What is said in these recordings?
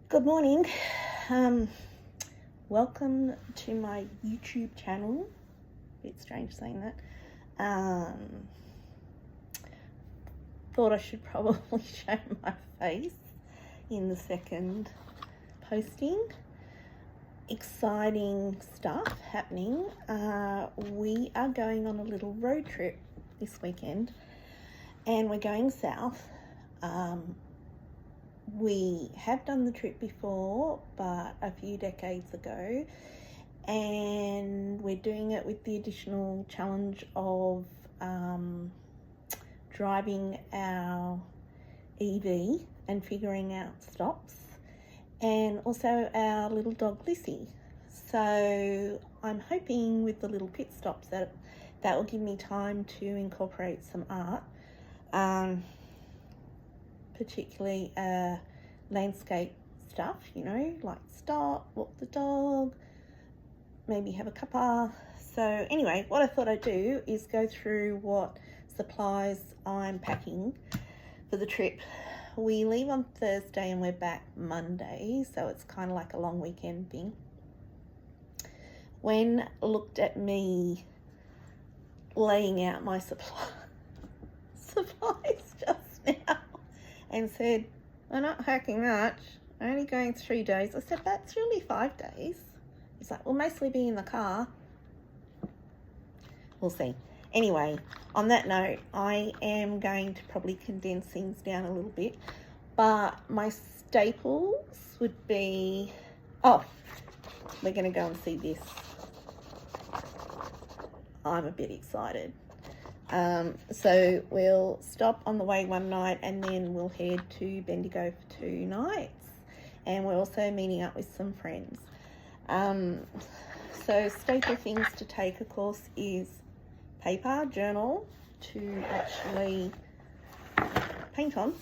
Good morning. Welcome to my YouTube channel. Bit strange saying that. Thought I should probably show my face in the second posting. Exciting stuff happening. We are going on a little road trip this weekend, and we're going south. We have done the trip before, but a few decades ago, and we're doing it with the additional challenge of driving our EV and figuring out stops, and also our little dog Lissy. So I'm hoping with the little pit stops that will give me time to incorporate some art. Particularly landscape stuff, like stop, walk the dog, maybe have a cuppa. So anyway, what I thought I'd do is go through what supplies I'm packing for the trip. We leave on Thursday and we're back Monday, so it's kind of like a long weekend thing. When looked at me laying out my supplies just now, and said, we're not hacking much, we're only going 3 days. I said, that's really 5 days. He's like, we'll mostly be in the car. We'll see. Anyway, on that note, I am going to probably condense things down a little bit, but my staples would be, we're going to go and see this. I'm a bit excited. So we'll stop on the way one night and then we'll head to Bendigo for 2 nights, and we're also meeting up with some friends. So staple things to take, of course, is paper, journal to actually paint on.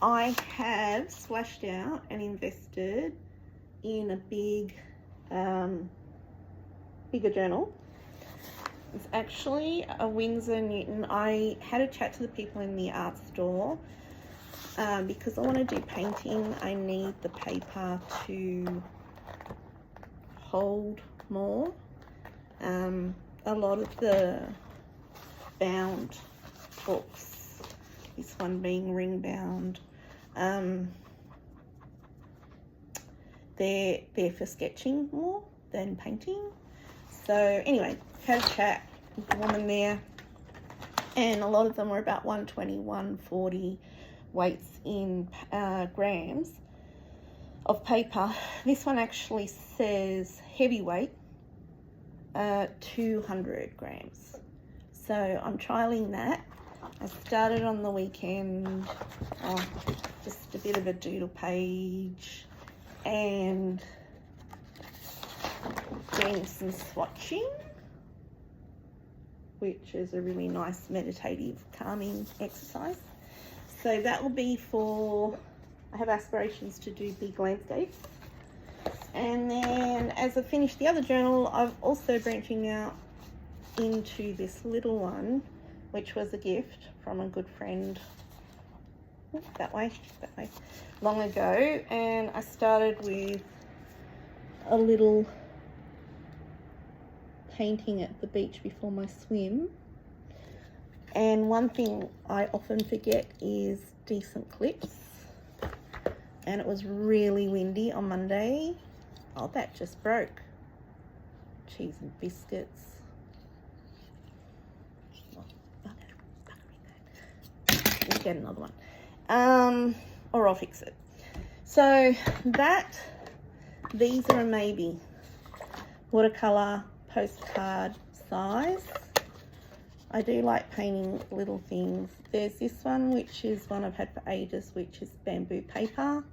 I have splashed out and invested in a bigger journal. It's actually a Winsor Newton. I had a chat to the people in the art store because I want to do painting. I need the paper to hold more. A lot of the bound books, this one being ring bound, they're for sketching more than painting. So anyway, had a chat with the woman there, and a lot of them were about 120, 140 weights in grams of paper. This one actually says heavyweight, 200 grams. So I'm trialing that. I started on the weekend, just a bit of a doodle page and doing some swatching, which is a really nice meditative calming exercise. So that will be for, I have aspirations to do big landscapes. And then as I finish the other journal, I'm also branching out into this little one, which was a gift from a good friend that way, long ago. And I started with a little painting at the beach before my swim, and one thing I often forget is decent clips, and it was really windy on Monday. That just broke. Cheese and biscuits. We'll get another one, or I'll fix it. So these are a maybe. Watercolor postcard size. I do like painting little things. There's this one, which is one I've had for ages, which is bamboo paper.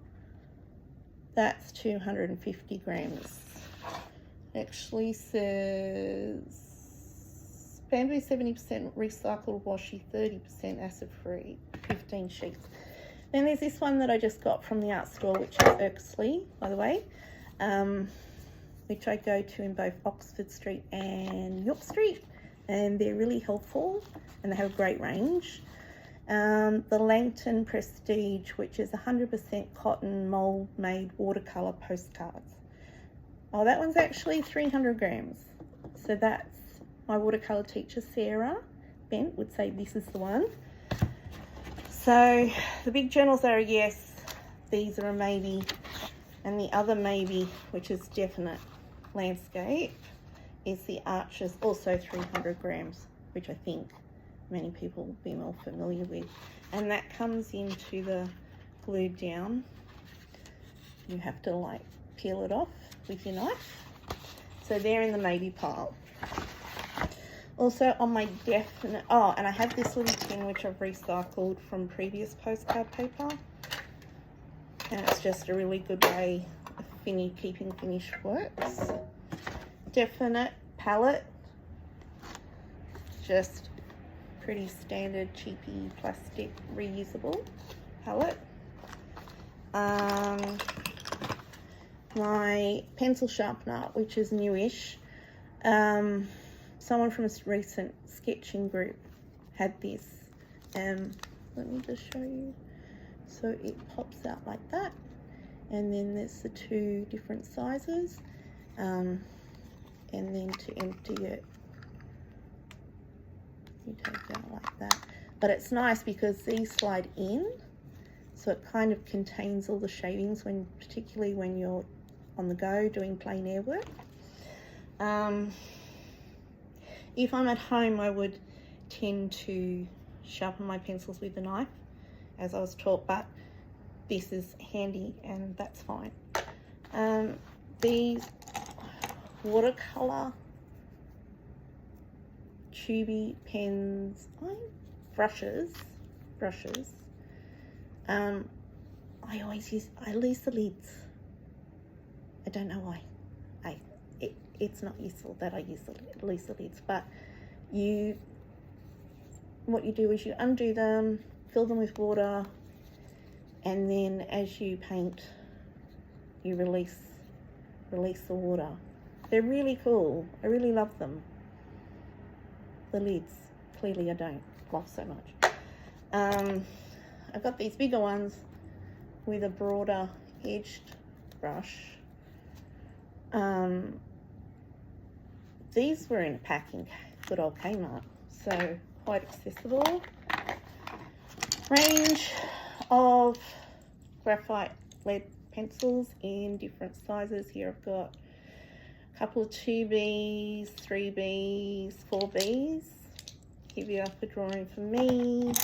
That's 250 grams. Actually says bamboo 70% recycled washi, 30% acid free, 15 sheets. Then there's this one that I just got from the art store, which is Erksley, by the way, which I go to in both Oxford Street and York Street, and they're really helpful and they have a great range. The Langton Prestige, which is 100% cotton mold made watercolor postcards. Oh, that one's actually 300 grams. So that's my watercolor teacher, Sarah Bent, would say this is the one. So the big journals are a yes, these are a maybe, and the other maybe, which is definite landscape, is the Arches, also 300 grams, which I think many people will be more familiar with. And that comes into the glued down. You have to like peel it off with your knife. So they're in the maybe pile. Also on my definite, oh, and I have this little tin which I've recycled from previous postcard paper. And it's just a really good way of keeping finished works. Definite palette. Just pretty standard cheapy plastic reusable palette. My pencil sharpener, which is newish. Someone from a recent sketching group had this. Let me just show you. So it pops out like that, and then there's the two different sizes, and then to empty it, you take it out like that. But it's nice because these slide in, so it kind of contains all the shavings, particularly when you're on the go doing plein air work. If I'm at home, I would tend to sharpen my pencils with a knife, as I was taught, but this is handy and that's fine. These watercolor tubey pens, brushes. I always use the lids. I don't know why. It's not useful that I use the lids, but what you do is you undo them, fill them with water, and then as you paint, you release the water. They're really cool. I really love them. The lids, clearly I don't love so much. I've got these bigger ones with a broader edged brush. These were in a pack in good old Kmart, so quite accessible. Range of graphite lead pencils in different sizes. Here I've got a couple of 2Bs, 3Bs, 4Bs. Heavier for drawing for me.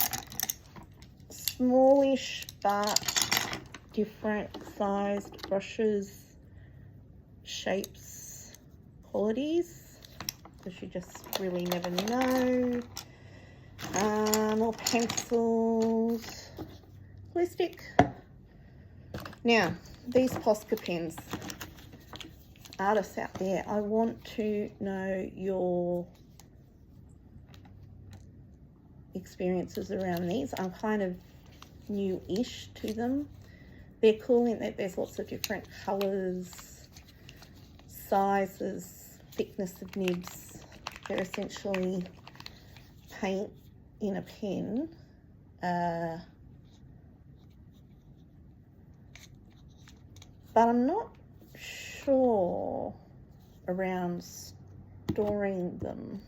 Smallish but different sized brushes, shapes, qualities, because you just really never know. More pencils, glue stick. Now, these Posca pens, artists out there, I want to know your experiences around these. I'm kind of new-ish to them. They're cool in that there's lots of different colours, sizes, thickness of nibs. They're essentially paint in a pen. But I'm not sure around storing them.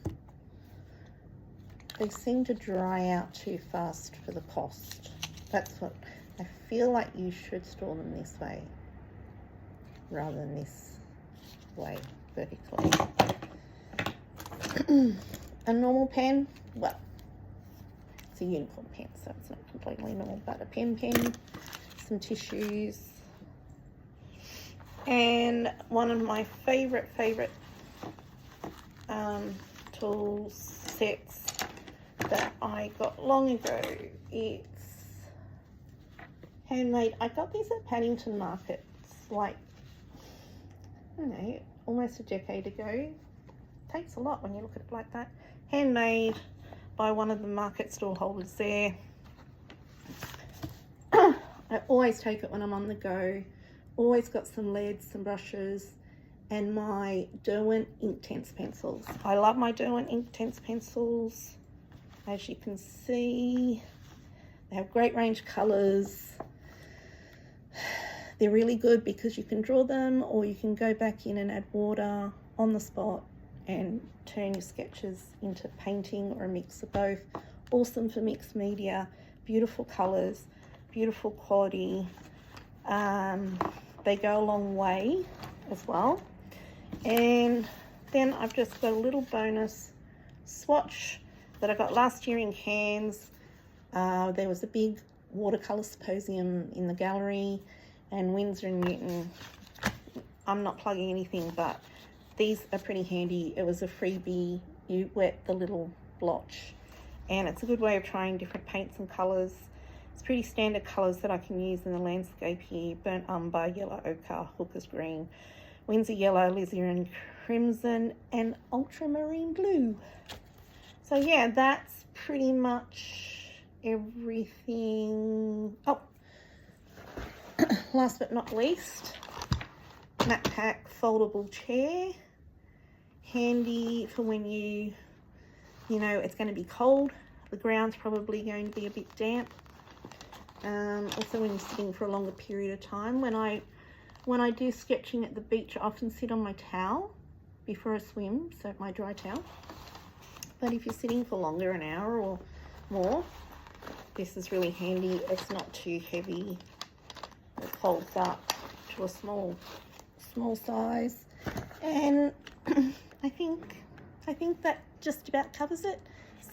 They seem to dry out too fast for the cost. That's what I feel like. You should store them this way rather than this way vertically. A normal pen, well, it's a unicorn pen, so it's not completely normal, but a pen, some tissues, and one of my favorite tools sets that I got long ago. It's handmade. I got these at Paddington Markets, like, I don't know, almost a decade ago. Takes a lot when you look at it like that. Handmade by one of the market stall holders there. I always take it when I'm on the go. Always got some leads, some brushes, and my Derwent Inktense pencils. I love my Derwent Inktense pencils. As you can see, They have great range of colours. They're really good because you can draw them, or you can go back in and add water on the spot and turn your sketches into painting or a mix of both. Awesome for mixed media. Beautiful colours, beautiful quality. They go a long way as well. And then I've just got a little bonus swatch that I got last year in Cairns. There was a big watercolour symposium in the gallery, and Windsor and Newton. I'm not plugging anything, but these are pretty handy. It was a freebie. You wet the little blotch, and it's a good way of trying different paints and colours. It's pretty standard colours that I can use in the landscape here. Burnt umber, yellow ochre, hooker's green, Windsor yellow, alizarin crimson, and ultramarine blue. So yeah, that's pretty much everything. Oh, last but not least, Matte Pack foldable chair. Handy for when you know it's going to be cold. The ground's probably going to be a bit damp. Also when you're sitting for a longer period of time. When I do sketching at the beach, I often sit on my towel before I swim, so my dry towel. But if you're sitting for longer, an hour or more, this is really handy. It's not too heavy. It folds up to a small size, and I think that just about covers it.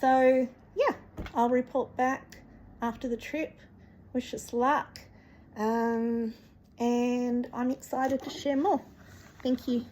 So yeah, I'll report back after the trip. Wish us luck, and I'm excited to share more. Thank you.